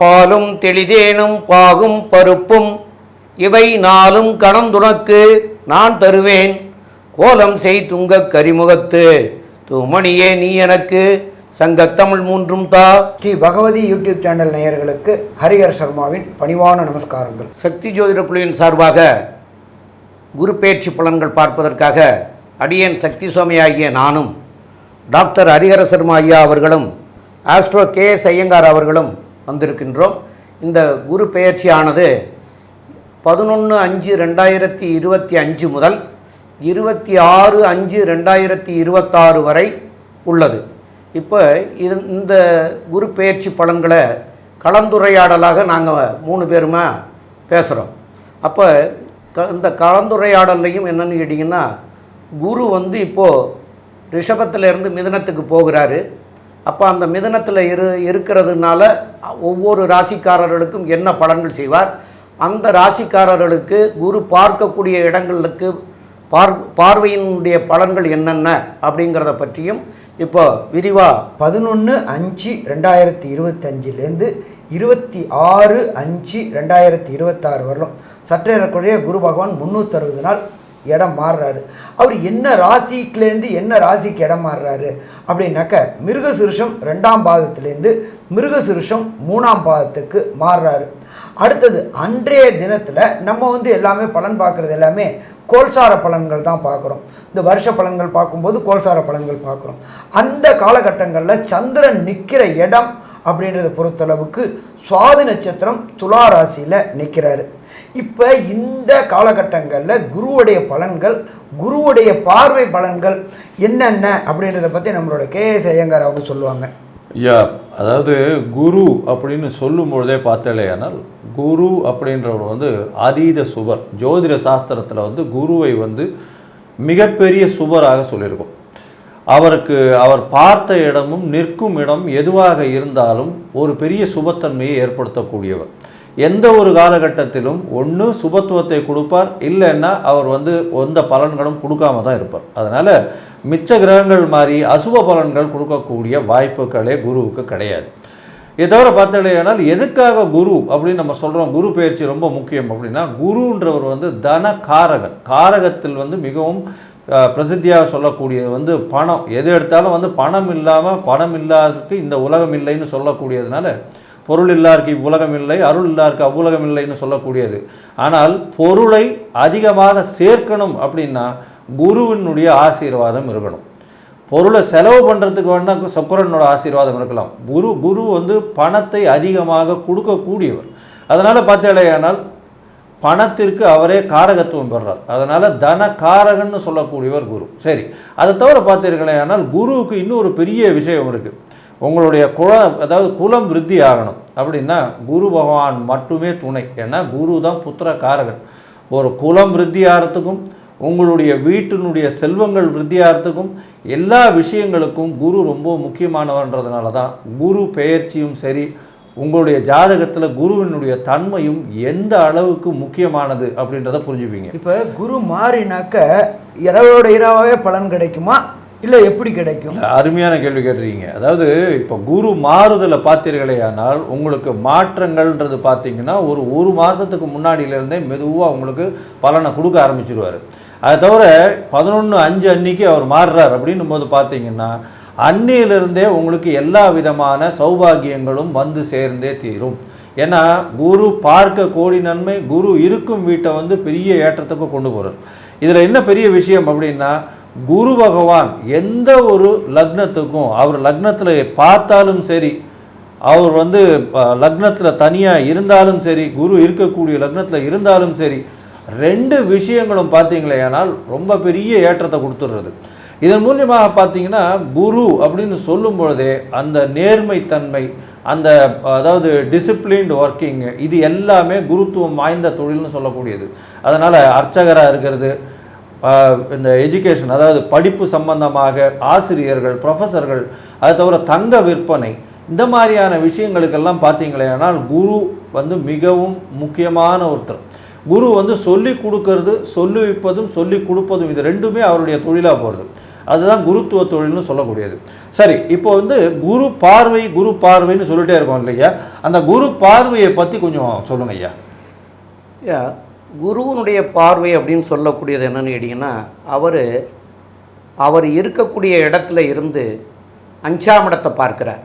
பாலும் தெளிதேனும் பாகும் பருப்பும் இவை நாளும் கணந்துனக்கு நான் தருவேன். கோலம் செய் துங்கக் கரிமுகத்து தூமணியே நீ எனக்கு சங்கத்தமிழ் மூன்றும் தா. ஸ்ரீ பகவதி யூடியூப் சேனல் நேயர்களுக்கு ஹரிஹர சர்மாவின் பணிவான நமஸ்காரங்கள். சக்தி ஜோதிட குழுவின் சார்பாக குரு பெயர்ச்சி பலன்கள் பார்ப்பதற்காக அடியேன் சக்தி சுவாமி ஆகிய நானும் டாக்டர் ஹரிஹர சர்மா ஐயா அவர்களும் ஆஸ்ட்ரோ KS ஐயங்கார் அவர்களும் வந்திருக்கின்றோம். இந்த குரு பெயர்ச்சியானது 11/5/2025 முதல் 26/5/2026 வரை உள்ளது. இப்போ இந்த குரு பெயர்ச்சி பலன்களை கலந்துரையாடலாக நாங்கள் 3 பேருமா பேசுகிறோம். அப்போ இந்த கலந்துரையாடல்லையும் என்னென்னு கேட்டிங்கன்னா, குரு இப்போது ரிஷபத்திலேருந்து மிதுனத்துக்கு போகிறாரு. அப்போ அந்த மிதுனத்தில் இருக்கிறதுனால ஒவ்வொரு ராசிக்காரர்களுக்கும் என்ன பலன்கள் செய்வார், அந்த ராசிக்காரர்களுக்கு குரு பார்க்கக்கூடிய இடங்களுக்கு பார்வையினுடைய பலன்கள் என்னென்ன அப்படிங்கிறத பற்றியும் இப்போ விரிவாக 11/5/2025 26/5/2026 வரலும் சற்றேறக்குறைய குரு பகவான் 360 நாள் இடம் மாறுறாரு. அவர் என்ன ராசிக்குலேருந்து என்ன ராசிக்கு இடம் மாறுறாரு அப்படின்னாக்க, மிருகசிருஷம் 2ஆம் பாதத்திலேருந்து மிருகசிருஷம் 3ஆம் பாதத்துக்கு மாறுறாரு. அடுத்தது அன்றைய தினத்தில் நம்ம எல்லாமே பலன் பார்க்குறது எல்லாமே கோல்சார பலன்கள் தான் பார்க்குறோம். இந்த வருஷ பலன்கள் பார்க்கும்போது கோல்சார பலன்கள் பார்க்குறோம். அந்த காலகட்டங்களில் சந்திரன் நிற்கிற இடம் அப்படின்றத பொறுத்தளவுக்கு சுவாதி நட்சத்திரம் துலா ராசியில் நிற்கிறாரு. இப்போ இந்த காலகட்டங்களில் குருவுடைய பலன்கள், குருவுடைய பார்வை பலன்கள் என்னென்ன அப்படின்றத பற்றி நம்மளோட KS ஐயங்கார் அவங்க சொல்லுவாங்க. ஐயா, அதாவது குரு அப்படின்னு சொல்லும் பொழுதே பார்த்தாலேயானால், குரு அப்படின்றவர் அதீத சுபர். ஜோதிட சாஸ்திரத்தில் குருவை மிகப்பெரிய சுபராக சொல்லியிருக்கோம். அவர் பார்த்த இடமும் நிற்கும் இடம் எதுவாக இருந்தாலும் ஒரு பெரிய சுபத்தன்மையை ஏற்படுத்தக்கூடியவர். எந்த ஒரு காலகட்டத்திலும் ஒன்று சுபத்துவத்தை கொடுப்பார், இல்லைன்னா அவர் எந்த பலன்களும் கொடுக்காம தான் இருப்பார். அதனால் மிச்ச கிரகங்கள் மாதிரி அசுப பலன்கள் கொடுக்கக்கூடிய வாய்ப்புகளே குருவுக்கு கிடையாது. இதை தவிர பார்த்தாலேயானால், எதுக்காக குரு அப்படின்னு நம்ம சொல்கிறோம், குரு பெயர்ச்சி ரொம்ப முக்கியம் அப்படின்னா, குருன்றவர் தன காரகன். காரகத்தில் மிகவும் பிரசித்தியாக சொல்லக்கூடியது பணம். எது எடுத்தாலும் பணம் இல்லாமல் பணம் இல்லாததுக்கு இந்த உலகம் இல்லைன்னு சொல்லக்கூடியதுனால, பொருள் இல்லாருக்கு இவ்வுலகம் இல்லை, அருள் இல்லாருக்கு அவ்வுலகம் இல்லைன்னு சொல்லக்கூடியது. ஆனால் பொருளை அதிகமாக சேர்க்கணும் அப்படின்னா குருவினுடைய ஆசீர்வாதம் இருக்கணும். பொருளை செலவு பண்ணுறதுக்கு வேணால் சுக்கிரனோட ஆசீர்வாதம் இருக்கலாம். குரு பணத்தை அதிகமாக கொடுக்கக்கூடியவர். அதனால் பார்த்தாலேயானால் பணத்திற்கு அவரே காரகத்துவம் பெறார். அதனால் தன காரகன்னு சொல்லக்கூடியவர் குரு. சரி, அதை தவிர பார்த்தீர்களேயானால் குருவுக்கு இன்னொரு பெரிய விஷயம் இருக்குது. உங்களுடைய குலம் விருத்தி ஆகணும் அப்படின்னா குரு பகவான் மட்டுமே துணை. ஏன்னா குரு தான் புத்திர காரகன். ஒரு குலம் விருத்தி ஆகிறதுக்கும் உங்களுடைய வீட்டினுடைய செல்வங்கள் விருத்தி ஆகிறதுக்கும் எல்லா விஷயங்களுக்கும் குரு ரொம்ப முக்கியமானவன்றதுனால தான் குரு பெயர்ச்சியும் சரி, உங்களுடைய ஜாதகத்தில் குருவினுடைய தன்மையும் எந்த அளவுக்கு முக்கியமானது அப்படின்றத புரிஞ்சுப்பீங்க. இப்போ குரு மாறினாக்க இரவோட இரவாகவே பலன் கிடைக்குமா, இல்லை எப்படி கிடைக்கும்? அருமையான கேள்வி கேட்டிருக்கீங்க. அதாவது இப்போ குரு மாறுதலை பார்த்தீர்களேயானால் உங்களுக்கு மாற்றங்கள்ன்றது பார்த்தீங்கன்னா ஒரு மாதத்துக்கு முன்னாடியிலேருந்தே மெதுவாக உங்களுக்கு பலனை கொடுக்க ஆரம்பிச்சிடுவார். அதை தவிர 11/5 அன்னைக்கு அவர் மாறுறார் அப்படின்னும் போது பார்த்தீங்கன்னா அன்னையிலிருந்தே உங்களுக்கு எல்லா விதமான சௌபாகியங்களும் சேர்ந்தே தீரும். ஏன்னா குரு பார்க்க கோடி நன்மை, குரு இருக்கும் வீட்டை பெரிய ஏற்றத்துக்கு கொண்டு போகிறார். இதில் என்ன பெரிய விஷயம் அப்படின்னா, குரு பகவான் எந்த ஒரு லக்னத்துக்கும் அவர் லக்னத்தில் பார்த்தாலும் சரி, அவர் லக்னத்தில் தனியாக இருந்தாலும் சரி, குரு இருக்கக்கூடிய லக்னத்தில் இருந்தாலும் சரி, 2 விஷயங்களும் பார்த்தீங்களேனால் ரொம்ப பெரிய ஏற்றத்தை கொடுத்துடுறது. இதன் மூலியமாக பார்த்தீங்கன்னா குரு அப்படின்னு சொல்லும் பொழுதே அந்த நேர்மைத்தன்மை, அதாவது டிசிப்ளின்டு ஒர்க்கிங், இது எல்லாமே குருத்துவம் வாய்ந்த தொழில்னு சொல்லக்கூடியது. அதனால் அர்ச்சகராக இருக்கிறது, இந்த எஜுகேஷன் அதாவது படிப்பு சம்பந்தமாக ஆசிரியர்கள், ப்ரொஃபஸர்கள், அதை தவிர தங்க விற்பனை, இந்த மாதிரியான விஷயங்களுக்கெல்லாம் பார்த்தீங்களேனால் குரு மிகவும் முக்கியமான ஒருத்தர். குரு சொல்லி கொடுக்கறது, சொல்லி வைப்பதும் சொல்லி கொடுப்பதும், இது ரெண்டுமே அவருடைய தொழிலாக போகிறது. அதுதான் குருத்துவ தொழில்னு சொல்லக்கூடியது. சரி, இப்போ வந்து குரு பார்வைன்னு சொல்லிட்டே இருக்கோம் இல்லையா, அந்த குரு பார்வையை பற்றி கொஞ்சம் சொல்லுங்க ஐயா. ஐயா, குருவனுடைய பார்வை அப்படின்னு சொல்லக்கூடியது என்னன்னு கேட்டிங்கன்னா, அவர் இருக்கக்கூடிய இடத்துல இருந்து 5ஆம் இடத்தை பார்க்கிறார்,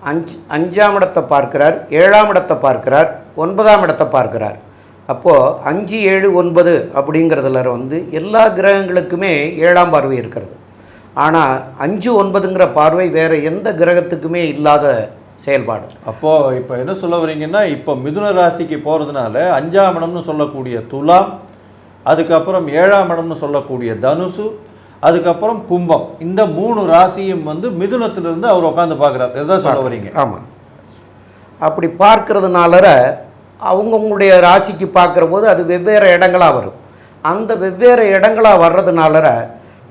5ஆம் இடத்தை பார்க்கிறார், 7ஆம் இடத்தை பார்க்கிறார், 9ஆம் இடத்தை பார்க்கிறார். அப்போது 5, 7, 9 அப்படிங்கிறதுல வந்து எல்லா கிரகங்களுக்குமே 7ஆம் பார்வை இருக்கிறது. ஆனால் 5, 9ங்கிற பார்வை வேறு எந்த கிரகத்துக்குமே இல்லாத செயல்பாடு. அப்போது இப்போ என்ன சொல்ல வரீங்கன்னா, இப்போ மிதுன ராசிக்கு போகிறதுனால 5ஆம் இடம்னு சொல்லக்கூடிய துலாம், அதுக்கப்புறம் 7ஆம் இடம்னு சொல்லக்கூடிய தனுசு, அதுக்கப்புறம் கும்பம், இந்த 3 ராசியும் வந்து மிதுனத்திலிருந்து அவர் உட்காந்து பார்க்குறாரு. இதுதான் சொல்ல வரீங்க? ஆமாம். அப்படி பார்க்கறதுனால அவங்கவுங்களுடைய ராசிக்கு பார்க்குற போது அது வெவ்வேறு இடங்களாக வரும். அந்த வெவ்வேறு இடங்களாக வர்றதுனால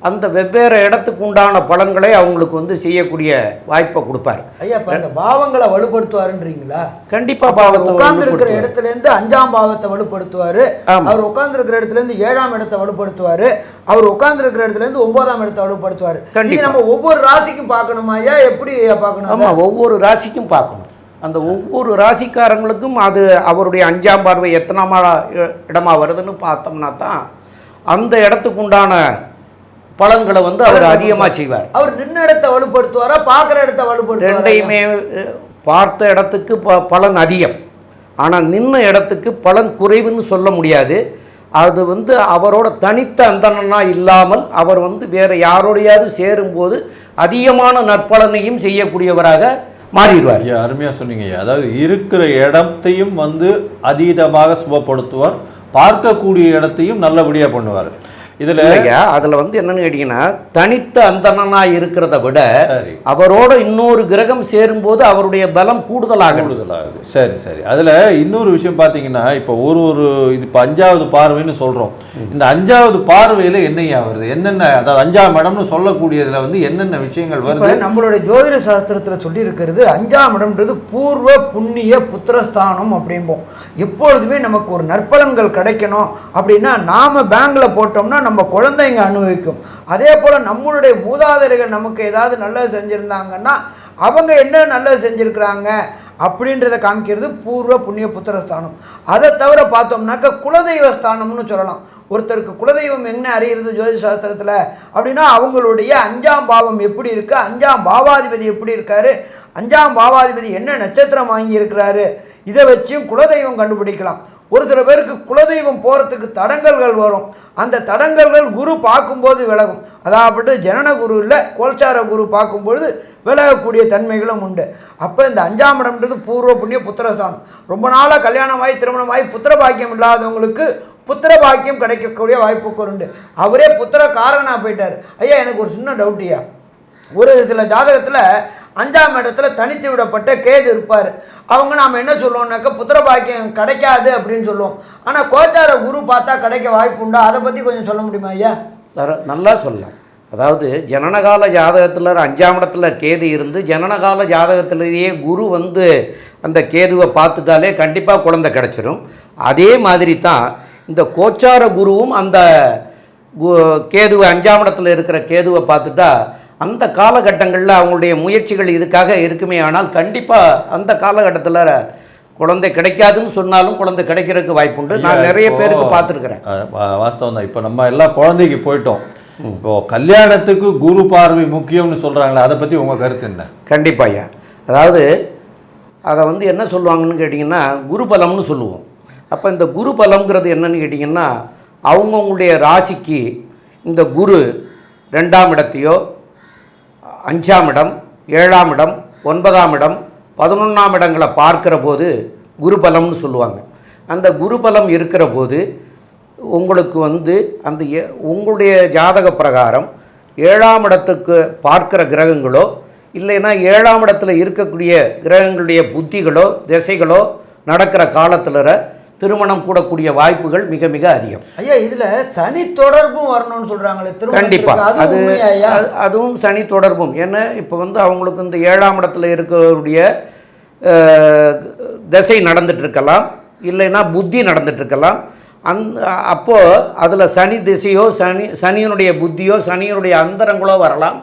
அந்த வெவ்வேறு இடத்துக்கு உண்டான பலன்களை அவங்களுக்கு வந்து செய்யக்கூடிய வாய்ப்பை கொடுப்பார். ஐயா, இப்போ அந்த பாவங்களை வலுப்படுத்துவாருன்றீங்களா? கண்டிப்பாக பாவத்தை உட்கார்ந்து இருக்கிற இடத்துலேருந்து 5ஆம் பாவத்தை வலுப்படுத்துவார். அவர் உட்கார்ந்து இருக்கிற இடத்துலேருந்து 7ஆம் இடத்தை வலுப்படுத்துவார். அவர் உட்கார்ந்து இருக்கிற இடத்துலேருந்து 9ஆம் இடத்தை வலுப்படுத்துவார். கண்டிப்பாக நம்ம ஒவ்வொரு ராசிக்கும் பார்க்கணுமா ஐயா? எப்படி பார்க்கணும்? ஆமாம், ஒவ்வொரு ராசிக்கும் பார்க்கணும். அந்த ஒவ்வொரு ராசிக்காரங்களுக்கும் அது அவருடைய 5ஆம் பார்வை எத்தனாம் இடமா வருதுன்னு பார்த்தோம்னா தான் அந்த இடத்துக்கு உண்டான பலன்களை வந்து அவர் அதிகமாக செய்வார். அவர் நின்ன இடத்தை வலுப்படுத்துவாரா, பார்க்குற இடத்தை வலுப்படுத்துவாரா? ரெண்டையுமே. பார்த்த இடத்துக்கு பலன் அதிகம், ஆனால் நின்ன இடத்துக்கு பலன் குறைவுன்னு சொல்ல முடியாது. அது வந்து அவரோட தனித்த அந்தணனா இல்லாமல் அவர் வந்து வேறு யாரோடையாவது சேரும்போது அதிகமான நற்பலனையும் செய்யக்கூடியவராக மாறிடுவார். ஐயா, அருமையாக சொன்னீங்க ஐயா. அதாவது இருக்கிற இடத்தையும் வந்து அதீதமாக சுபப்படுத்துவார், பார்க்கக்கூடிய இடத்தையும் நல்லபடியாக பண்ணுவார். அதில் வந்து என்னன்னு கேட்டீங்கன்னா, தனித்த அந்தணனாக இருக்கிறத விட அவரோட இன்னொரு கிரகம் சேரும்போது அவருடைய பலம் கூடுதலாகுது. சரி சரி. அதில் இன்னொரு விஷயம் பார்த்தீங்கன்னா, இப்போ இது இப்போ 5ஆவது பார்வைன்னு சொல்கிறோம். இந்த 5ஆவது பார்வையில் என்னையா வருது, என்னென்ன, அதாவது 5ஆம் இடம்னு சொல்லக்கூடியதில் வந்து என்னென்ன விஷயங்கள் வருது? நம்மளுடைய ஜோதிட சாஸ்திரத்தில் சொல்லி இருக்கிறது 5ஆம் இடம்ன்றது பூர்வ புண்ணிய புத்திரஸ்தானம் அப்படிம்போம். எப்பொழுதுமே நமக்கு ஒரு நற்பலன்கள் கிடைக்கணும் அப்படின்னா நாம் பேங்கில் போட்டோம்னா நம்ம குழந்தைங்க அனுபவிக்கும். அதே போல் நம்மளுடைய மூதாதையர்கள் நமக்கு ஏதாவது நல்லது செஞ்சுருந்தாங்கன்னா அவங்க என்ன நல்லது செஞ்சுருக்கிறாங்க அப்படின்றத காமிக்கிறது பூர்வ புண்ணிய புத்திரஸ்தானம். அதை தவிர பார்த்தோம்னாக்க குலதெய்வ ஸ்தானம்னு சொல்லலாம். ஒருத்தருக்கு குலதெய்வம் என்ன அறிகிறது ஜோதிட சாஸ்திரத்தில் அப்படின்னா அவங்களுடைய 5ஆம் பாவம் எப்படி இருக்குது, 5ஆம் பாவாதிபதி எப்படி இருக்காரு, 5ஆம் பாவாதிபதி என்ன நட்சத்திரம் வாங்கி இருக்கிறாரு, இதை வச்சும் குலதெய்வம் கண்டுபிடிக்கலாம். ஒரு சில பேருக்கு குலதெய்வம் போகிறதுக்கு தடங்கல்கள் வரும். அந்த தடங்கல்கள் குரு பார்க்கும்போது விலகும். அதாவது ஜனன குரு இல்லை, கோல்சார குரு பார்க்கும்பொழுது விலகக்கூடிய தன்மைகளும் உண்டு. அப்போ இந்த 5ஆம் இடம்ன்றது பூர்வ புண்ணிய புத்திரஸ்தானம். ரொம்ப நாளாக கல்யாணமாகி திருமணமாகி புத்திர பாக்கியம் இல்லாதவங்களுக்கு புத்திர பாக்கியம் கிடைக்கக்கூடிய வாய்ப்புக்கு உண்டு. அவரே புத்திர காரனாக போயிட்டார். ஐயா, எனக்கு ஒரு சின்ன டவுட்டியா, ஒரு சில ஜாதகத்தில் 5ஆம் இடத்துல தனித்து விடப்பட்ட கேது இருப்பார். அவங்க நாம் என்ன சொல்லுவோம்னாக்கா புத்திர பாக்கியம் கிடைக்காது அப்படின்னு சொல்லுவோம். ஆனால் கோச்சார குரு பார்த்தா கிடைக்க வாய்ப்பு உண்டா? அதை பற்றி கொஞ்சம் சொல்ல முடியுமா ஐயா? நல்லா சொல்லலாம். அதாவது ஜனனகால ஜாதகத்தில் 5ஆம் இடத்துல கேது இருந்து ஜனனகால ஜாதகத்திலேயே குரு வந்து அந்த கேதுவை பார்த்துட்டாலே கண்டிப்பாக குழந்தை கிடச்சிரும். அதே மாதிரி தான் இந்த கோச்சார குருவும் அந்த கேதுவை 5ஆம் இடத்துல இருக்கிற கேதுவை பார்த்துட்டா அந்த காலகட்டங்களில் அவங்களுடைய முயற்சிகள் இதுக்காக இருக்குமே. ஆனால் கண்டிப்பாக அந்த காலகட்டத்தில் குழந்தை கிடைக்காதுன்னு சொன்னாலும் குழந்தை கிடைக்கிறதுக்கு வாய்ப்புண்டு. நான் நிறைய பேருக்கு பார்த்துருக்குறேன். வாஸ்தவம் தான். இப்போ நம்ம எல்லாம் குழந்தைக்கு போயிட்டோம். இப்போது கல்யாணத்துக்கு குரு பார்வை முக்கியம்னு சொல்கிறாங்களே, அதை பற்றி உங்கள் கருத்து என்ன? கண்டிப்பாக ஐயா. அதாவது அதை வந்து என்ன சொல்லுவாங்கன்னு கேட்டிங்கன்னா குரு பலம்னு சொல்லுவோம். அப்போ இந்த குரு பலம்ங்கிறது என்னன்னு கேட்டிங்கன்னா அவங்கவுங்களுடைய ராசிக்கு இந்த குரு 2ஆம் இடத்தையோ 5ஆம் இடம், 7ஆம் இடம், 9ஆம் இடம், 11ஆம் இடங்களை பார்க்கிற போது குரு பலம்னு சொல்லுவாங்க. அந்த குரு பலம் இருக்கிற போது உங்களுக்கு வந்து அந்த உங்களுடைய ஜாதக பிரகாரம் 7ஆம் இடத்துக்கு பார்க்கிற கிரகங்களோ இல்லைன்னா 7ஆம் இடத்துல இருக்கக்கூடிய கிரகங்களுடைய புத்திகளோ திசைகளோ நடக்கிற காலத்தில் திருமணம் கூடக்கூடிய வாய்ப்புகள் மிக மிக அதிகம். ஐயா, இதில் சனி தொடர்பும் வரணும்னு சொல்கிறாங்களே? கண்டிப்பாக அதுவும் சனி தொடர்பும். ஏன்னா இப்போ வந்து அவங்களுக்கு இந்த 7ஆம் இடத்துல இருக்கக்கூடிய திசை நடந்துகிட்ருக்கலாம், இல்லைன்னா புத்தி நடந்துகிட்ருக்கலாம். அப்போது அதில் சனி திசையோ சனியினுடைய புத்தியோ சனியினுடைய அந்தரங்களோ வரலாம்.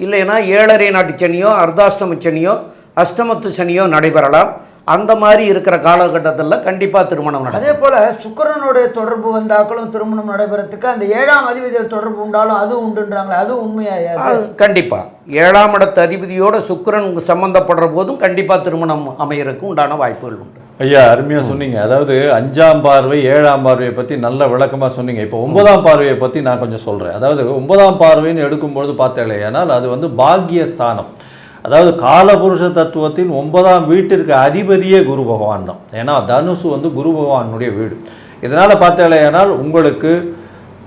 இல்லைன்னா 7.5 நாட்டு சனியோ அர்த்தாஷ்டம சனியோ அஷ்டமத்து சனியோ நடைபெறலாம். அந்த மாதிரி இருக்கிற காலகட்டத்தில் கண்டிப்பாக திருமணம் நடக்கும். அதே போல் சுக்கிரனுடைய தொடர்பு வந்தாக்களும் திருமணம் நடைபெறத்துக்கு அந்த 7ஆம் அதிபதியில் தொடர்பு உண்டாலும் அது உண்டுன்றாங்களே, அது உண்மையாக? கண்டிப்பாக 7ஆம் இடத்து அதிபதியோட சுக்கிரன் சம்மந்தப்படுற போதும் கண்டிப்பாக திருமணம் அமையறதுக்கு உண்டான வாய்ப்புகள் உண்டு. ஐயா, அருமையாக சொன்னீங்க. அதாவது 5ஆம் பார்வை 7ஆம் பார்வையை பற்றி நல்ல விளக்கமாக சொன்னீங்க. இப்போ 9ஆம் பார்வையை பற்றி நான் கொஞ்சம் சொல்கிறேன். அதாவது 9ஆம் பார்வைன்னு எடுக்கும்பொழுது பார்த்தேன், ஆனால் அது வந்து பாக்கியஸ்தானம். அதாவது காலபுருஷ தத்துவத்தின் 9ஆம் வீட்டிற்கு அதிபதியே குரு பகவான் தான். ஏன்னா தனுசு வந்து குரு பகவானுடைய வீடு. இதனால் பார்த்தேனால் உங்களுக்கு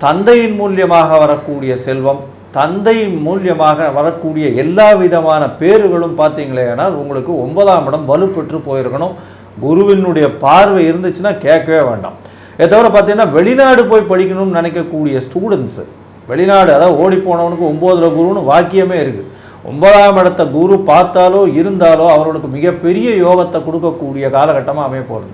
தந்தையின் மூலியமாக வரக்கூடிய செல்வம், தந்தையின் மூலியமாக வரக்கூடிய எல்லா விதமான பேறுகளும் பார்த்தீங்களேனால் உங்களுக்கு 9ஆம் இடம் வலுப்பெற்று போயிருக்கணும். குருவினுடைய பார்வை இருந்துச்சுன்னா கேட்கவே வேண்டாம். இதை தவிர பார்த்தீங்கன்னா வெளிநாடு போய் படிக்கணும்னு நினைக்கக்கூடிய ஸ்டூடெண்ட்ஸு, வெளிநாடு அதாவது ஓடி போனவனுக்கு 9ல் குருன்னு வாக்கியமே இருக்குது. 9ஆம் இடத்த குரு பார்த்தாலோ இருந்தாலோ அவர்களுக்கு மிகப்பெரிய யோகத்தை கொடுக்கக்கூடிய காலகட்டமாக அமைய போகிறது.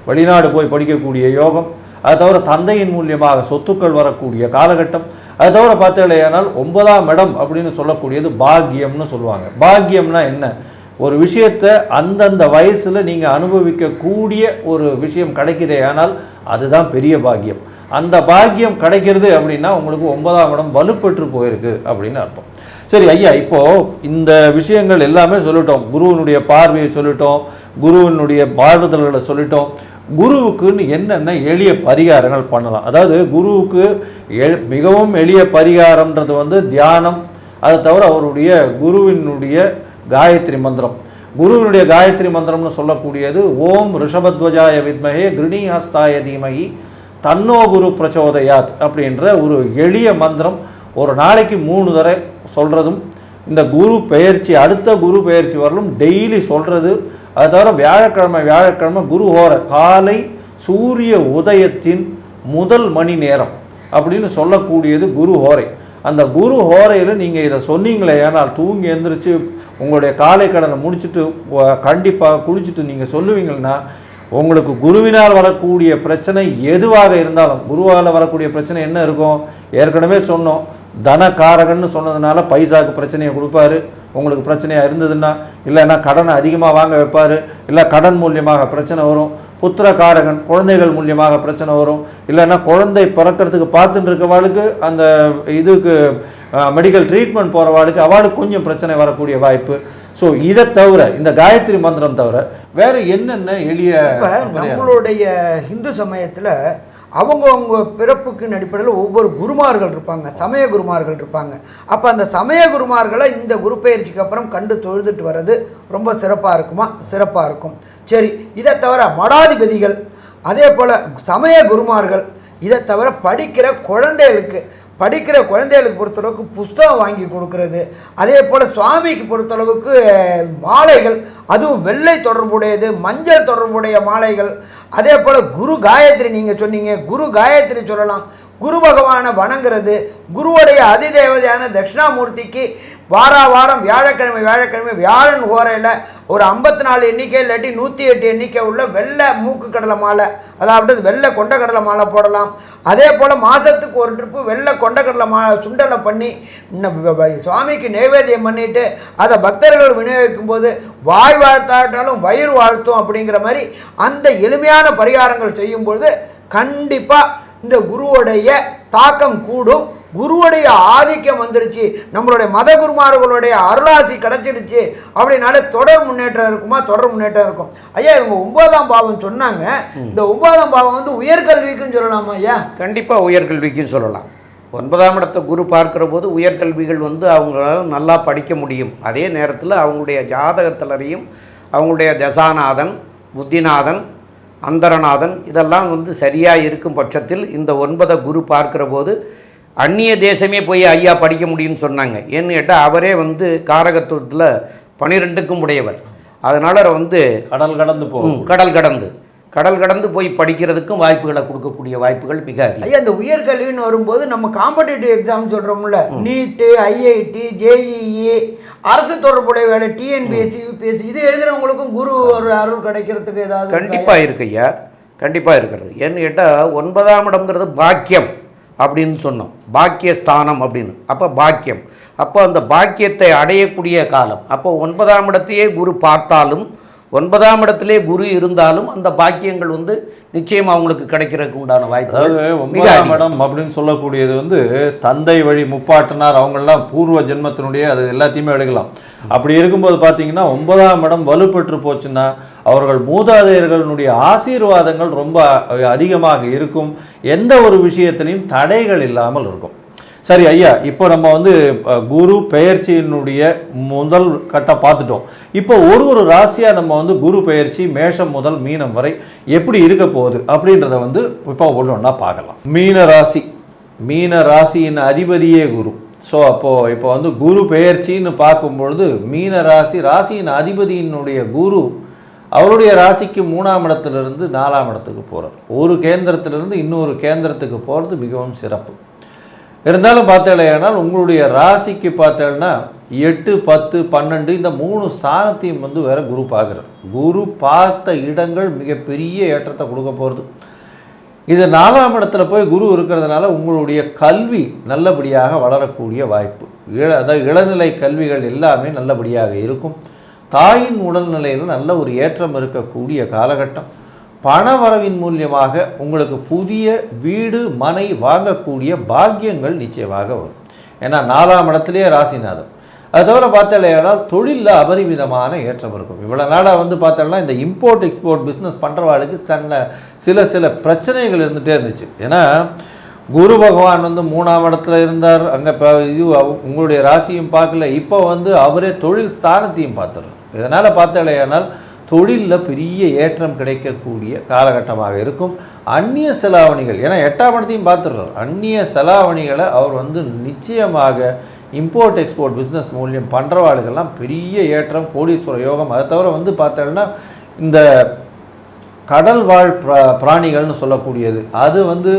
வெளிநாடு போய் படிக்கக்கூடிய யோகம், அதை தவிர தந்தையின் மூலியமாக சொத்துக்கள் வரக்கூடிய காலகட்டம். அதை தவிர பார்த்தீங்களேனால் 9ஆம் இடம் அப்படின்னு சொல்லக்கூடியது பாக்கியம்னு சொல்லுவாங்க. பாக்கியம்னா என்ன? ஒரு விஷயத்தை அந்தந்த வயசில் நீங்கள் அனுபவிக்கக்கூடிய ஒரு விஷயம் கிடைக்குதே, ஆனால் அதுதான் பெரிய பாக்கியம். அந்த பாக்கியம் கிடைக்கிறது அப்படின்னா உங்களுக்கு 9ஆம் இடம் வலுப்பெற்று போயிருக்கு அப்படின்னு அர்த்தம். சரி ஐயா, இப்போது இந்த விஷயங்கள் எல்லாமே சொல்லிட்டோம். குருவினுடைய பார்வையை சொல்லிட்டோம், குருவினுடைய வாழ்வுதல்களை சொல்லிட்டோம். குருவுக்குன்னு என்னென்ன எளிய பரிகாரங்கள் பண்ணலாம்? அதாவது குருவுக்கு மிகவும் எளிய பரிகாரம்ன்றது வந்து தியானம். அதை தவிர அவருடைய குருவினுடைய காயத்ரி மந்திரம். குருவினுடைய காயத்ரி மந்திரம்னு சொல்லக்கூடியது ஓம் ரிஷபத்வஜாய வித்மஹே கிருணிஹஸ்தாய தீமஹி தன்னோ குரு பிரச்சோதயாத் அப்படின்ற ஒரு எளிய மந்திரம். ஒரு நாளைக்கு 3 தடவை சொல்கிறதும், இந்த குரு பெயர்ச்சி அடுத்த குரு பெயர்ச்சி வரலும் டெய்லி சொல்கிறது. அதை தவிர வியாழக்கிழமை குரு ஹோரை காலை சூரிய உதயத்தின் முதல் மணி நேரம் அப்படின்னு சொல்லக்கூடியது குரு ஹோரை. அந்த குரு ஹோரையில் நீங்கள் இதை சொன்னீங்களே, ஏன்னால் தூங்கி எழுந்திரிச்சு உங்களுடைய காலை கடனை முடிச்சுட்டு கண்டிப்பாக குளிச்சுட்டு நீங்கள் சொல்லுவீங்கன்னா உங்களுக்கு குருவினால் வரக்கூடிய பிரச்சனை எதுவாக இருந்தாலும், குருவால் வரக்கூடிய பிரச்சனை என்ன இருக்கும்? ஏற்கனவே சொன்னோம், தனக்காரகன்னு சொன்னதுனால பைசாவுக்கு பிரச்சனையை கொடுப்பாரு. உங்களுக்கு பிரச்சனையாக இருந்ததுன்னா, இல்லைன்னா கடனை அதிகமாக வாங்க வைப்பார், இல்லை கடன் மூலியமாக பிரச்சனை வரும். புத்திரக்காரகன் குழந்தைகள் மூலியமாக பிரச்சனை வரும். இல்லைன்னா குழந்தை பிறக்கிறதுக்கு பார்த்துட்டு இருக்கவாளுக்கு அந்த இதுக்கு மெடிக்கல் ட்ரீட்மெண்ட் போகிறவாளுக்கு அவளுக்கு கொஞ்சம் பிரச்சனை வரக்கூடிய வாய்ப்பு. ஸோ இதை தவிர இந்த காயத்ரி மந்திரம் தவிர வேறு என்னென்ன எளிய? நம்மளுடைய இந்து சமயத்தில் அவங்கவுங்க பிறப்புக்கு அடிப்படையில் ஒவ்வொரு குருமார்கள் இருப்பாங்க, சமய குருமார்கள் இருப்பாங்க. அப்போ அந்த சமய குருமார்களை இந்த குரு பயிற்சிக்கு அப்புறம் கண்டு தொழுதுட்டு வர்றது ரொம்ப சிறப்பாக இருக்குமா? சிறப்பாக இருக்கும். சரி, இதை தவிர மடாதிபதிகள், அதே போல் சமய குருமார்கள், இதை தவிர படிக்கிற குழந்தைகளுக்கு பொறுத்தளவுக்கு புஸ்தகம் வாங்கி கொடுக்கறது, அதே போல் சுவாமிக்கு பொறுத்தளவுக்கு மாலைகள், அதுவும் வெள்ளை தொடர்புடையது, மஞ்சள் தொடர்புடைய மாலைகள், அதே போல் குரு காயத்ரி நீங்கள் சொன்னீங்க, குரு காயத்ரி சொல்லலாம். குரு பகவானை வணங்குறது, குருவுடைய அதிதேவதையான தட்சிணாமூர்த்திக்கு வாரம் வியாழக்கிழமை வியாழன் ஹோரையில் ஒரு 54 எண்ணிக்கை இல்லாட்டி 108 எண்ணிக்கை உள்ள வெள்ளை மூக்கு கடலை மாலை, அதாவது வெள்ளை கொண்டக்கடலை மாலை போடலாம். அதே போல் மாதத்துக்கு ஒரு ட்ரிப்பு வெள்ளை கொண்டக்கடலை சுண்டலை பண்ணி சுவாமிக்கு நைவேத்தியம் பண்ணிவிட்டு அதை பக்தர்கள் விநியோகிக்கும் போது வாய் வாழ்த்தாட்டாலும் வயிறு வாழ்த்தும் அப்படிங்கிற மாதிரி அந்த எளிமையான பரிகாரங்கள் செய்யும்பொழுது கண்டிப்பாக இந்த குருவுடைய தாக்கம் கூடும். குருவுடைய ஆதிக்கம் வந்துருச்சு, நம்மளுடைய மத குருமார்களுடைய அருளாசி கிடைச்சிடுச்சு அப்படின்னாலே தொடர் முன்னேற்றம் இருக்குமா? தொடர் முன்னேற்றம் இருக்கும். ஐயா, இவங்க 9ஆம் பாவம் சொன்னாங்க, இந்த 9ஆம் பாவம் வந்து உயர்கல்விக்குன்னு சொல்லலாமா ஐயா? கண்டிப்பாக உயர்கல்விக்குன்னு சொல்லலாம். 9ஆம் இடத்தை குரு பார்க்குற போது உயர்கல்விகள் வந்து அவங்களால நல்லா படிக்க முடியும். அதே நேரத்தில் அவங்களுடைய ஜாதகத்திலையும் அவங்களுடைய தசாநாதன், புத்திநாதன், அந்தரநாதன் இதெல்லாம் வந்து சரியாக இருக்கும் பட்சத்தில் இந்த 9 குரு பார்க்குற போது அந்நிய தேசமே போய் ஐயா படிக்க முடியும்னு சொன்னாங்க. ஏன்னு கேட்டால் அவரே வந்து காரகத்துவத்தில் 12க்கும் உடையவர். அதனால் வந்து கடல் கடந்து போய் படிக்கிறதுக்கும் வாய்ப்புகளை கொடுக்கக்கூடிய வாய்ப்புகள் மிக அதிகம். ஐயா, இந்த உயர்கல்வின்னு வரும்போது நம்ம காம்படிட்டிவ் எக்ஸாம் சொல்கிறோம்ல, நீட்டு, ஐஐடி, ஜேஇஇ, அரசு தொடர்புடைய வேலை, டிஎன்பிஎஸ்சி, யூபிஎஸ்சி, இது எழுதுகிறவங்களுக்கும் குரு ஒரு அருள் கிடைக்கிறதுக்கு ஏதாவது கண்டிப்பாக இருக்கு ஐயா. கண்டிப்பாக இருக்கிறது. ஏன்னு கேட்டால் 9ஆம் இடம்ங்கிறது பாக்கியம் அப்படின்னு சொன்னோம், பாக்கியஸ்தானம் அப்படின்னு. அப்போ பாக்கியம், அப்போ அந்த பாக்கியத்தை அடையக்கூடிய காலம். அப்போ 9ஆம் இடத்தையே குரு பார்த்தாலும் 9ஆம் இடத்திலே குரு இருந்தாலும் அந்த பாக்கியங்கள் வந்து நிச்சயம் அவங்களுக்கு கிடைக்கிறதுக்கு உண்டான வாய்ப்பு. அதாவது 9ஆம் இடம் அப்படின்னு சொல்லக்கூடியது வந்து தந்தை வழி முப்பாட்டனார் அவங்கெல்லாம் பூர்வ ஜென்மத்தினுடைய அது எல்லாத்தையுமே எடுக்கலாம். அப்படி இருக்கும்போது பார்த்தீங்கன்னா 9ஆம் இடம் வலுப்பெற்று போச்சுன்னா அவர்கள் மூதாதையர்களுடைய ஆசீர்வாதங்கள் ரொம்ப அதிகமாக இருக்கும், எந்த ஒரு விஷயத்திலையும் தடைகள் இல்லாமல் இருக்கும். சரி ஐயா, இப்போ நம்ம வந்து குரு பெயர்ச்சியினுடைய முதல் கட்டம் பார்த்துட்டோம். இப்போ ஒரு ராசியாக நம்ம வந்து குரு பெயர்ச்சி மேஷம் முதல் மீனம் வரை எப்படி இருக்க போகுது அப்படின்றத வந்து இப்போ ஒன்றா பார்க்கலாம். மீன ராசியின் அதிபதியே குரு. ஸோ அப்போது இப்போ வந்து குரு பெயர்ச்சின்னு பார்க்கும்பொழுது மீன ராசியின் அதிபதியினுடைய குரு அவருடைய ராசிக்கு 3ஆம் இடத்துலேருந்து 4ஆம் இடத்துக்கு போகிறார். ஒரு கேந்திரத்திலிருந்து இன்னொரு கேந்திரத்துக்கு போகிறது மிகவும் சிறப்பு. இருந்தாலும் பார்த்தேனால் உங்களுடைய ராசிக்கு பார்த்தேன்னா 8, 10, 12 இந்த 3 ஸ்தானத்தையும் வந்து வேற குரு பார்க்குறார். குரு பார்த்த இடங்கள் மிகப்பெரிய ஏற்றத்தை கொடுக்க போகிறது. இது 4ஆம் இடத்துல போய் குரு இருக்கிறதுனால உங்களுடைய கல்வி நல்லபடியாக வளரக்கூடிய வாய்ப்பு, அதாவது இளநிலை கல்விகள் எல்லாமே நல்லபடியாக இருக்கும். தாயின் உடல்நிலையில் நல்ல ஒரு ஏற்றம் இருக்கக்கூடிய காலகட்டம். பணவரவின் மூலியமாக உங்களுக்கு புதிய வீடு மனை வாங்கக்கூடிய பாக்கியங்கள் நிச்சயமாக வரும். ஏன்னா 4ஆம் இடத்துலேயே ராசிநாதன். அது தவிர பார்த்தாலேனால் தொழிலில் அபரிமிதமான ஏற்றம் இருக்கும். இவ்வளோ நாளாக வந்து பார்த்தோம்னா இந்த இம்போர்ட் எக்ஸ்போர்ட் பிஸ்னஸ் பண்ணுறவாளுக்கு சில பிரச்சனைகள் இருந்துகிட்டே இருந்துச்சு. ஏன்னா குரு பகவான் வந்து 3ஆம் இடத்துல இருந்தார், அங்கே இது உங்களுடைய ராசியும் பார்க்கல, இப்போ வந்து அவரே தொழில் ஸ்தானத்தையும் பார்த்துறார். இதனால் பார்த்தாலேனால் தொழிலில் பெரிய ஏற்றம் கிடைக்கக்கூடிய காலகட்டமாக இருக்கும். அந்நிய செலாவணிகள், ஏன்னா 8ஆம் இடத்தையும் பார்த்துடுறார், அந்நிய செலாவணிகளை அவர் வந்து நிச்சயமாக இம்போர்ட் எக்ஸ்போர்ட் பிஸ்னஸ் மூலியம் பண்ணுறவாளுக்கெல்லாம் பெரிய ஏற்றம், கோடீஸ்வர யோகம். அதை தவிர வந்து பார்த்தோன்னா இந்த கடல் வாழ் பிராணிகள்னு சொல்லக்கூடியது அது வந்து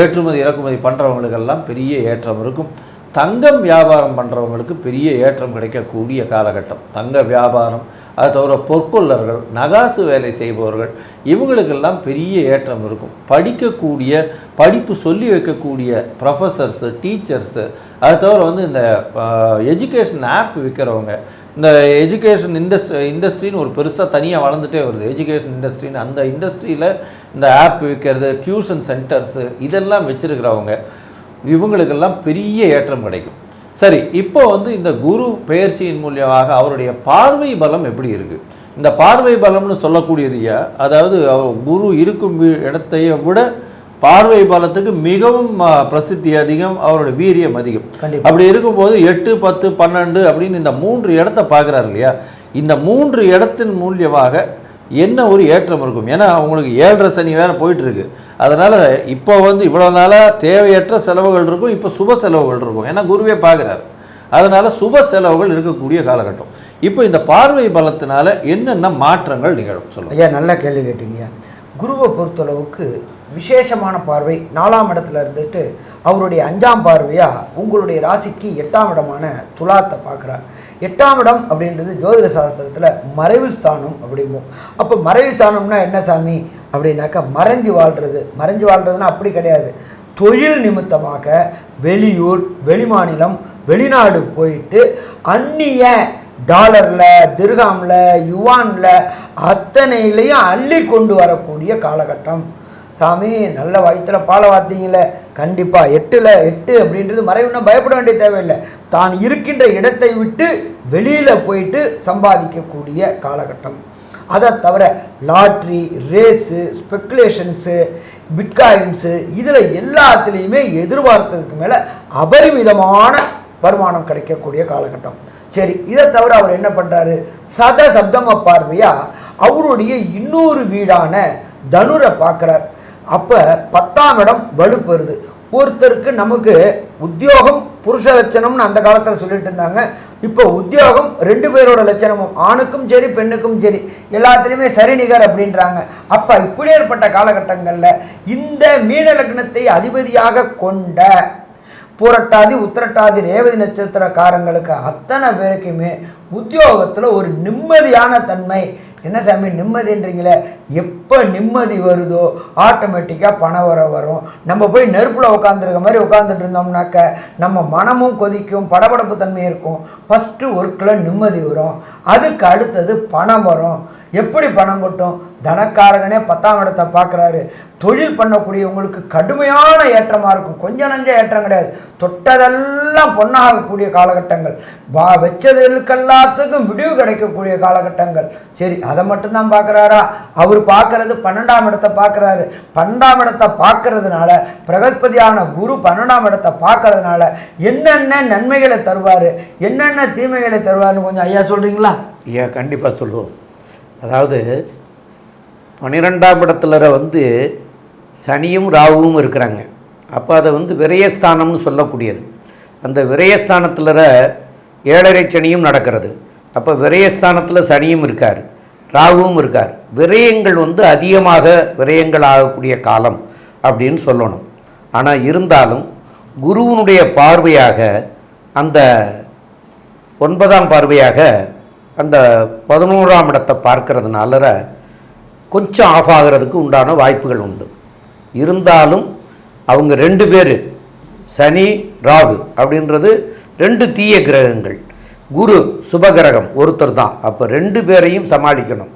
ஏற்றுமதி இறக்குமதி பண்ணுறவங்களுக்கெல்லாம் பெரிய ஏற்றம் இருக்கும். தங்கம் வியாபாரம் பண்ணுறவங்களுக்கு பெரிய ஏற்றம் கிடைக்கக்கூடிய காலகட்டம். தங்க வியாபாரம், அது தவிர பொற்கொள்ளர்கள், நகாசு வேலை செய்பவர்கள், இவங்களுக்கெல்லாம் பெரிய ஏற்றம் இருக்கும். படிப்பு சொல்லி வைக்கக்கூடிய ப்ரொஃபஸர்ஸு, டீச்சர்ஸு, அது தவிர வந்து இந்த எஜுகேஷன் ஆப் விற்கிறவங்க, இந்த எஜுகேஷன் இண்டஸ்ட்ரின்னு ஒரு பெருசாக தனியாக வளர்ந்துட்டே வருது, எஜுகேஷன் இண்டஸ்ட்ரின்னு. அந்த இண்டஸ்ட்ரியில் இந்த ஆப் விற்கிறது, டியூஷன் சென்டர்ஸு, இதெல்லாம் வச்சுருக்கிறவங்க, இவங்களுக்கெல்லாம் பெரிய ஏற்றம் கிடைக்கும். சரி, இப்போ வந்து இந்த குரு பெயர்ச்சியின் மூலியமாக அவருடைய பார்வை பலம் எப்படி இருக்குது? இந்த பார்வை பலம்னு சொல்லக்கூடியது அதாவது குரு இருக்கும் இடத்தைய விட பார்வை பலத்துக்கு மிகவும் பிரசித்தி அதிகம், அவருடைய வீரியம் அதிகம். அப்படி இருக்கும்போது 8, 10, 12 அப்படின்னு இந்த 3 இடத்த பார்க்குறாரு இல்லையா, இந்த 3 இடத்தின் மூலியமாக என்ன ஒரு ஏற்றம் இருக்கும். ஏன்னா உங்களுக்கு 7.5 சனி வேறு போயிட்டுருக்கு. அதனால் இப்போ வந்து இவ்வளோ நாளாக தேவையற்ற செலவுகள் இருக்கும், இப்போ சுப செலவுகள் இருக்கும். ஏன்னா குருவே பார்க்குறாரு, அதனால் சுப செலவுகள் இருக்கக்கூடிய காலகட்டம். இப்போ இந்த பார்வை பலத்தினால என்னென்ன மாற்றங்கள் நிகழும் சொல்லுங்கள். ஐயா, நல்ல கேள்வி கேட்டீங்க. குருவை பொறுத்தளவுக்கு விசேஷமான பார்வை 4ஆம் இடத்துல இருந்துட்டு அவருடைய 5ஆம் பார்வையாக உங்களுடைய ராசிக்கு 8ஆம் இடமான துலாத்தை பார்க்குறார். 8ஆம் இடம் அப்படின்றது ஜோதிட சாஸ்திரத்தில் மறைவு ஸ்தானம் அப்படிம்போம். அப்போ மறைவு ஸ்தானம்னா என்ன சாமி அப்படின்னாக்கா மறைஞ்சு வாழ்கிறதுனா அப்படி கிடையாது. தொழில் நிமித்தமாக வெளியூர், வெளிமாநிலம், வெளிநாடு போயிட்டு அந்நிய டாலரில், திர்ஹாமில், யுவானில் அத்தனையிலையும் அள்ளி கொண்டு வரக்கூடிய காலகட்டம். சாமி நல்ல வயிற்றில் பாலை வார்த்தீங்களே, கண்டிப்பாக 8 அப்படின்றது மறைவுன்னா பயப்பட வேண்டிய தேவையில்லை. தான் இருக்கின்ற இடத்தை விட்டு வெளியில் போயிட்டு சம்பாதிக்கக்கூடிய காலகட்டம். அதை தவிர லாட்ரி, ரேஸு, ஸ்பெக்குலேஷன்ஸு, பிட்காயின்ஸு, இதில் எல்லாத்துலேயுமே எதிர்பார்த்ததுக்கு மேலே அபரிமிதமான வருமானம் கிடைக்கக்கூடிய காலகட்டம். சரி, இதை தவிர அவர் என்ன பண்ணுறாரு, சப்தம பார்வையாக அவருடைய இன்னொரு வீடான தனுரை பார்க்குறார். அப்போ 10ஆம் இடம் வலுப்பெறுது. ஒருத்தருக்கு நமக்கு உத்தியோகம் புருஷ லட்சணம்னு அந்த காலத்தில் சொல்லிட்டு இருந்தாங்க. இப்போ உத்தியோகம் 2 பேரோட லட்சணமும், ஆணுக்கும் சரி பெண்ணுக்கும் சரி எல்லாத்துலேயுமே சரிநிகர் அப்படின்றாங்க. அப்போ இப்படி ஏற்பட்ட காலகட்டங்களில் இந்த மீன லக்னத்தை அதிபதியாக கொண்ட பூரட்டாதி, உத்திரட்டாதி, ரேவதி நட்சத்திரக்காரங்களுக்கு அத்தனை பேருக்குமே உத்தியோகத்தில் ஒரு நிம்மதியான தன்மை, என்ன சாமி நிம்மதின்றீங்களே, எப்போ நிம்மதி வருதோ ஆட்டோமேட்டிக்காக பணம் வரும். நம்ம போய் நெருப்பில் உட்காந்துருக்க மாதிரி உட்காந்துட்டு இருந்தோம்னாக்க நம்ம மனமும் கொதிக்கும், படபடப்பு தன்மை இருக்கும். ஃபஸ்ட்டு ஒர்க்கில் நிம்மதி வரும், அதுக்கு அடுத்தது பணம் வரும். எப்படி பணம் கொட்டும்? தனக்காரகனே 10ஆம் இடத்தை பார்க்குறாரு. தொழில் பண்ணக்கூடியவங்களுக்கு கடுமையான ஏற்றமாக இருக்கும், கொஞ்சம் நஞ்ச ஏற்றம் கிடையாது. தொட்டதெல்லாம் பொண்ணாகக்கூடிய காலகட்டங்கள், வச்சதுக்கெல்லாத்துக்கும் விடிவு கிடைக்கக்கூடிய காலகட்டங்கள். சரி, அதை மட்டும்தான் பார்க்குறாரா? அவர் பார்க்குறது 12ஆம் இடத்தை பார்க்குறாரு. 12ஆம் இடத்தை பார்க்கறதுனால, பிரகஸ்பதியான குரு 12ஆம் இடத்தை பார்க்கறதுனால என்னென்ன நன்மைகளை தருவார், என்னென்ன தீமைகளை தருவார்னு கொஞ்சம் ஐயா சொல்கிறீங்களா? ஐயா கண்டிப்பாக சொல்லுவோம். அதாவது 12ஆம் இடத்துல வந்து சனியும் ராகுவும் இருக்கிறாங்க. அப்போ அதை வந்து விரயஸ்தானம்னு சொல்லக்கூடியது. அந்த விரயஸ்தானத்தில் 7.5 சனியும் நடக்கிறது. அப்போ விரயஸ்தானத்தில் சனியும் இருக்கார், ராகுவும் இருக்கார். விரயங்கள் வந்து அதிகமாக விரயங்கள் ஆகக்கூடிய காலம் அப்படின்னு சொல்லணும். ஆனால் இருந்தாலும் குருவினுடைய பார்வையாக, அந்த 9ஆம் பார்வையாக அந்த 11ஆம் இடத்தை பார்க்கறதுனால கொஞ்சம் ஆஃப் ஆகிறதுக்கு உண்டான வாய்ப்புகள் உண்டு. இருந்தாலும் அவங்க 2 பேர், சனி ராகு அப்படின்றது 2 தீய கிரகங்கள். குரு சுபகிரகம் ஒருத்தர் தான். அப்போ 2 பேரையும் சமாளிக்கணும்.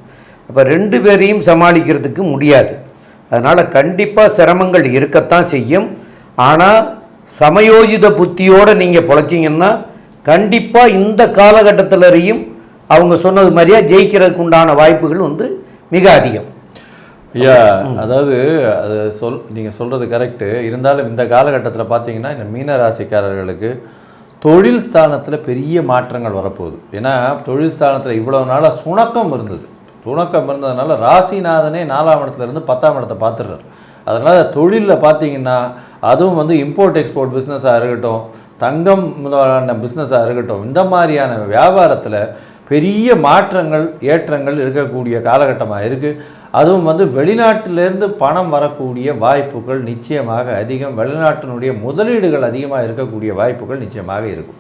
அப்போ 2 பேரையும் சமாளிக்கிறதுக்கு முடியாது. அதனால் கண்டிப்பாக சிரமங்கள் இருக்கத்தான் செய்யும். ஆனால் சமயோஜித புத்தியோடு நீங்கள் பொழைச்சிங்கன்னா கண்டிப்பாக இந்த காலகட்டத்திலையும் அவங்க சொன்னது மாதிரியா ஜெயிக்கிறதுக்கு உண்டான வாய்ப்புகள் வந்து மிக அதிகம். ஐயா, அதாவது அது நீங்கள் சொல்கிறது கரெக்டு. இருந்தாலும் இந்த காலகட்டத்தில் பார்த்தீங்கன்னா இந்த மீன ராசிக்காரர்களுக்கு தொழில் ஸ்தானத்தில் பெரிய மாற்றங்கள் வரப்போகுது. ஏன்னா தொழில் ஸ்தானத்தில் இவ்வளோ நாளாக சுணக்கம் இருந்ததுனால ராசிநாதனே 4ஆம் இடத்துலேருந்து 10ஆம் இடத்தை பார்த்துடுறார். அதனால் தொழிலில் பார்த்தீங்கன்னா அதுவும் வந்து இம்போர்ட் எக்ஸ்போர்ட் பிஸ்னஸாக இருக்கட்டும், தங்கம் முதலான பிஸ்னஸாக இருக்கட்டும், இந்த மாதிரியான வியாபாரத்தில் பெரிய மாற்றங்கள் ஏற்றங்கள் இருக்கக்கூடிய காலகட்டமாக இருக்குது. அதுவும் வந்து வெளிநாட்டிலேருந்து பணம் வரக்கூடிய வாய்ப்புகள் நிச்சயமாக அதிகம். வெளிநாட்டினுடைய முதலீடுகள் அதிகமாக இருக்கக்கூடிய வாய்ப்புகள் நிச்சயமாக இருக்கும்.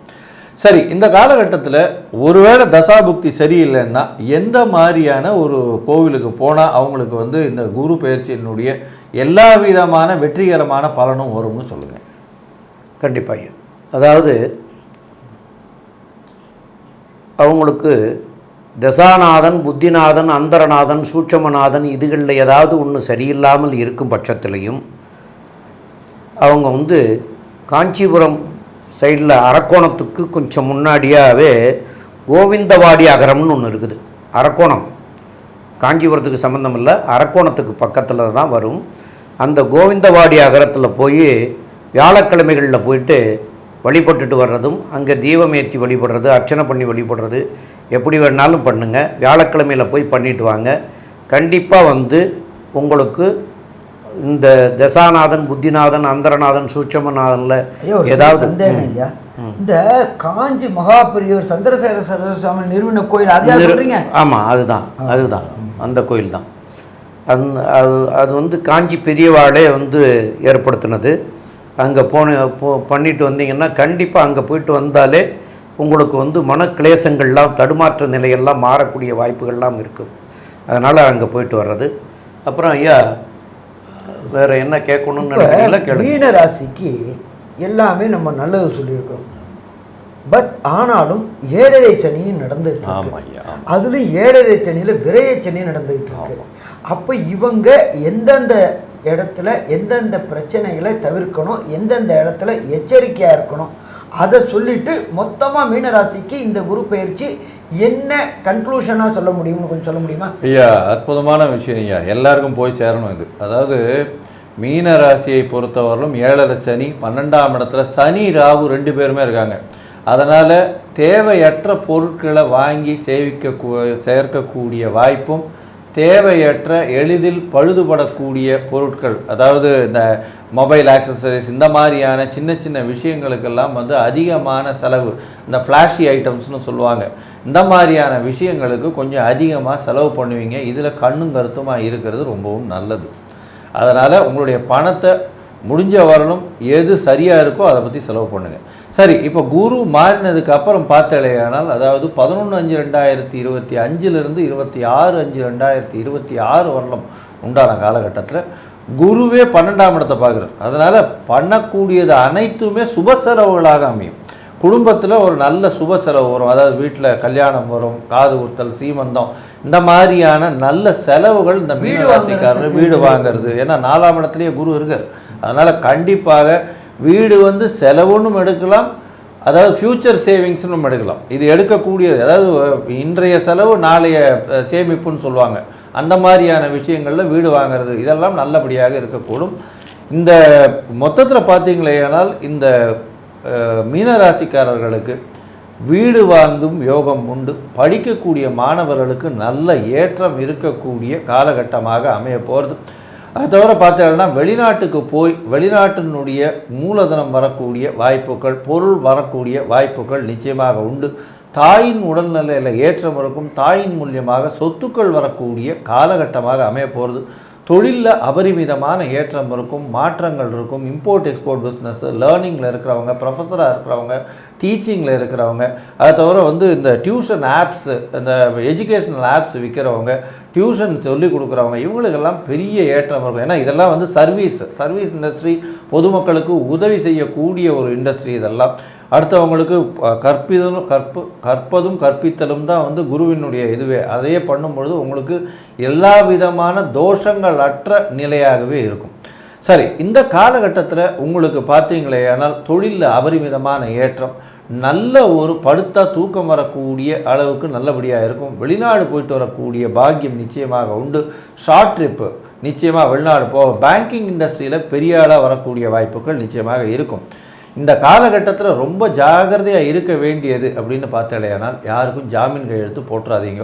சரி, இந்த காலகட்டத்தில் ஒருவேளை தசாபுக்தி சரியில்லைன்னா எந்த மாதிரியான ஒரு கோவிலுக்கு போனால் அவங்களுக்கு வந்து இந்த குரு பயிற்சியினுடைய எல்லா விதமான வெற்றிகரமான பலனும் வரும்னு சொல்லுங்கள். கண்டிப்பாக. அதாவது அவங்களுக்கு தசாநாதன், புத்திநாதன், அந்தரநாதன், சூட்சமநாதன் இதுகளில் ஏதாவது ஒன்று சரியில்லாமல் இருக்கும் பட்சத்திலையும் அவங்க வந்து காஞ்சிபுரம் சைடில் அரக்கோணத்துக்கு கொஞ்சம் முன்னாடியாகவே கோவிந்தவாடி அகரம்னு ஒன்று இருக்குது. அரக்கோணம் காஞ்சிபுரத்துக்கு சம்மந்தம் இல்லை, அரக்கோணத்துக்கு பக்கத்தில் தான் வரும். அந்த கோவிந்தவாடி அகரத்தில் போய் வியாழக்கிழமைகளில் போயிட்டு வழிபட்டுட்டு வர்றதும், அங்கே தீபம் ஏற்றி வழிபடுறது, அர்ச்சனை பண்ணி வழிபடுறது எப்படி வேணாலும் பண்ணுங்கள். வியாழக்கிழமையில் போய் பண்ணிட்டு வாங்க. கண்டிப்பாக வந்து உங்களுக்கு இந்த தசாநாதன், புத்திநாதன், அந்தரநாதன், சூட்சமநாதனில் ஏதாவது சந்தேகம் ஐயா. இந்த காஞ்சி மகாபெரியவர் சந்திரசேகர சுவாமி நிறுவன கோயில் அது ஆமாம், அதுதான் அந்த கோயில் தான். அது வந்து காஞ்சி பெரியவாளே வந்து ஏற்படுத்தினது. அங்கே பண்ணிட்டு வந்தீங்கன்னா கண்டிப்பாக அங்கே போயிட்டு வந்தாலே உங்களுக்கு வந்து மனக்லேசங்கள்லாம், தடுமாற்ற நிலையெல்லாம் மாறக்கூடிய வாய்ப்புகள்லாம் இருக்கும். அதனால் அங்கே போயிட்டு வர்றது. அப்புறம் ஐயா வேறு என்ன கேட்கணும்னு நினைக்கிறீங்களா? கேளுங்க. மீன ராசிக்கு எல்லாமே நம்ம நல்லது சொல்லியிருக்கிறோம். பட் ஆனாலும் 7.5 சனியும் நடந்துகிட்டு இருக்கு. அதுலேயும் 7.5 சனியில் விரய சனி நடந்துகிட்டு இருக்கு. அப்போ இவங்க எந்தெந்த இடத்துல எந்தெந்த பிரச்சனைகளை தவிர்க்கணும், எந்தெந்த இடத்துல எச்சரிக்கையாக இருக்கணும், அதை சொல்லிவிட்டு மொத்தமாக மீனராசிக்கு இந்த குரு பயிற்சி என்ன கன்க்ளூஷனாக சொல்ல முடியும்னு கொஞ்சம் சொல்ல முடியுமா? ஐயா, அற்புதமான விஷயம் ஐயா, எல்லாருக்கும் போய் சேரணும் இது. அதாவது மீன ராசியை பொறுத்தவரையிலும் 7.5 சனி, 12ஆம் இடத்துல சனி ராகு 2 பேருமே இருக்காங்க. அதனால் தேவையற்ற பொருட்களை வாங்கி சேர்க்கக்கூடிய வாய்ப்பும், தேவையற்ற எளிதில் பழுதுபடக்கூடிய பொருட்கள், அதாவது இந்த மொபைல் ஆக்சசரிஸ், இந்த மாதிரியான சின்ன சின்ன விஷயங்களுக்கெல்லாம் வந்து அதிகமான செலவு, இந்த ஃப்ளாஷி ஐட்டம்ஸ்னு சொல்லுவாங்க, இந்த மாதிரியான விஷயங்களுக்கு கொஞ்சம் அதிகமாக செலவு பண்ணுவீங்க. இதில் கண்ணும் கருத்துமாக இருக்கிறது ரொம்பவும் நல்லது. அதனால் உங்களுடைய பணத்தை முடிஞ்ச வரணும் எது சரியாக இருக்கோ அதை பற்றி செலவு பண்ணுங்கள். சரி, இப்போ குரு மாறினதுக்கு அப்புறம் பார்த்தாலேயானால், அதாவது 11/5/2025 26/5/2026 வரலும் உண்டான காலகட்டத்தில் குருவே 12ஆம் இடத்தை பார்க்குறார். அதனால் பண்ணக்கூடியது அனைத்துமே சுப செலவுகளாக அமையும். குடும்பத்தில் ஒரு நல்ல சுப செலவு வரும். அதாவது வீட்டில் கல்யாணம் வரும், காது குத்தல், சீமந்தம், இந்த மாதிரியான நல்ல செலவுகள் இந்த மீனராசிக்காரர் வீடு வாங்கிறது. ஏன்னா 4ஆம் இடத்துலேயே குரு இருக்கார். அதனால் கண்டிப்பாக வீடு வந்து செலவுன்னு எடுக்கலாம், அதாவது ஃப்யூச்சர் சேவிங்ஸ்னு எடுக்கலாம். இது எடுக்கக்கூடியது, அதாவது இன்றைய செலவு நாளைய சேமிப்புன்னு சொல்லுவாங்க. அந்த மாதிரியான விஷயங்களில் வீடு வாங்கிறது இதெல்லாம் நல்லபடியாக இருக்கக்கூடும். இந்த மொத்தத்தில் பார்த்தீங்களேனால் இந்த மீனராசிக்காரர்களுக்கு வீடு வாங்கும் யோகம் உண்டு. படிக்கக்கூடிய மாணவர்களுக்கு நல்ல ஏற்றம் இருக்கக்கூடிய காலகட்டமாக அமைய போகிறது. அது தவிர பார்த்தீங்கன்னா வெளிநாட்டுக்கு போய் வெளிநாட்டினுடைய மூலதனம் வரக்கூடிய வாய்ப்புகள், பொருள் வரக்கூடிய வாய்ப்புகள் நிச்சயமாக உண்டு. தாயின் உடல்நிலையில் ஏற்றம் இருக்கும். தாயின் மூலியமாக சொத்துக்கள் வரக்கூடிய காலகட்டமாக அமைய போகிறது. தொழிலில் அபரிமிதமான ஏற்றம் இருக்கும், மாற்றங்கள் இருக்கும். இம்போர்ட் எக்ஸ்போர்ட் பிஸ்னஸ், லேர்னிங்கில் இருக்கிறவங்க, ப்ரொஃபஸராக இருக்கிறவங்க, டீச்சிங்கில் இருக்கிறவங்க, அதை தவிர வந்து இந்த டியூஷன் ஆப்ஸு, இந்த எஜுகேஷ்னல் ஆப்ஸ் விற்கிறவங்க, டியூஷன் சொல்லிக் கொடுக்குறவங்க, இவங்களுக்கெல்லாம் பெரிய ஏற்றம் இருக்கும். ஏன்னா இதெல்லாம் வந்து சர்வீஸ் இண்டஸ்ட்ரி, பொதுமக்களுக்கு உதவி செய்யக்கூடிய ஒரு இண்டஸ்ட்ரி இதெல்லாம். அடுத்தவங்களுக்கு கற்பதும் கற்பித்தலும் தான் வந்து குருவினுடைய இதுவே. அதையே பண்ணும்பொழுது உங்களுக்கு எல்லா விதமான தோஷங்கள் அற்ற நிலையாகவே இருக்கும். சரி, இந்த காலகட்டத்தில் உங்களுக்கு பார்த்தீங்களே ஆனால் தொழிலில் அபரிமிதமான ஏற்றம், நல்ல ஒரு படுத்தா தூக்கம் வரக்கூடிய அளவுக்கு நல்லபடியாக இருக்கும். வெளிநாடு போயிட்டு வரக்கூடிய பாக்கியம் நிச்சயமாக உண்டு. ஷார்ட் ட்ரிப்பு நிச்சயமாக வெளிநாடு போகும். பேங்கிங் இண்டஸ்ட்ரியில் பெரிய ஆளாக வரக்கூடிய வாய்ப்புகள் நிச்சயமாக இருக்கும். இந்த காலகட்டத்தில் ரொம்ப ஜாகிரதையாக இருக்க வேண்டியது அப்படின்னு பார்த்தாலேயானால் யாருக்கும் ஜாமீன் கையெழுத்து போட்டுறாதீங்க.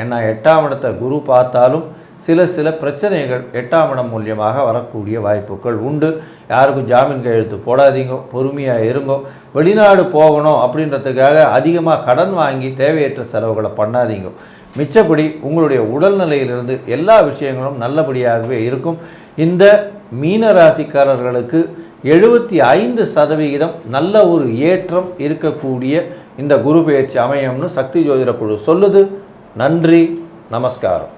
ஏன்னா 8ஆம் இடத்தை குரு பார்த்தாலும் சில பிரச்சனைகள் 8ஆம் இடம் மூலியமாக வரக்கூடிய வாய்ப்புகள் உண்டு. யாருக்கும் ஜாமீன் கையெழுத்து போடாதீங்க, பொறுமையாக இருங்கோ. வெளிநாடு போகணும் அப்படின்றதுக்காக அதிகமாக கடன் வாங்கி தேவையற்ற செலவுகளை பண்ணாதீங்க. மிச்சப்படி உங்களுடைய உடல்நிலையிலிருந்து எல்லா விஷயங்களும் நல்லபடியாகவே இருக்கும். இந்த மீனராசிக்காரர்களுக்கு 75% நல்ல ஒரு ஏற்றம் இருக்கக்கூடிய இந்த குரு பெயர்ச்சி அமையும்னு சக்தி ஜோதிட குழு சொல்லுது. நன்றி, நமஸ்காரம்.